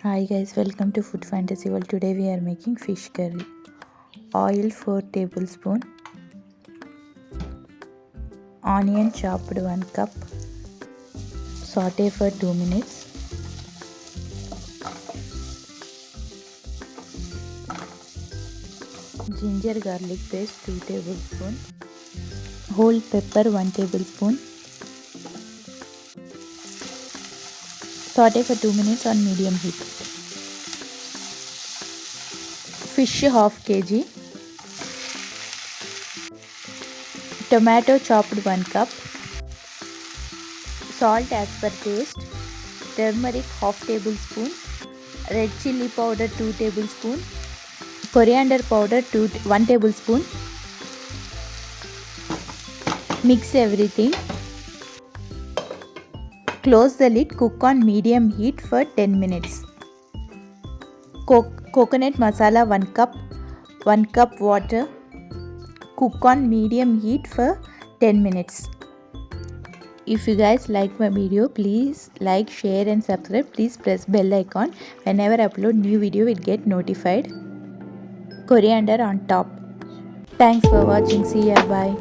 Hi guys, welcome to Food Fantasy World. Today we are making fish curry. Oil 4 tablespoon, onion chopped 1 cup, saute for 2 minutes, ginger garlic paste 2 tablespoon, whole pepper 1 tablespoon. Saute for 2 minutes on medium heat. Fish half kg, tomato chopped 1 cup, salt as per taste, turmeric half tablespoon, red chilli powder 2 tablespoon, coriander powder 1 tablespoon. Mix everything. Close the lid, cook on medium heat for 10 minutes. Coconut masala 1 cup, 1 cup water. Cook on medium heat for 10 minutes. If you guys like my video, please like, share and subscribe. Please press bell icon. Whenever I upload new video, it get notified. Coriander on top. Thanks for watching. See ya. Bye.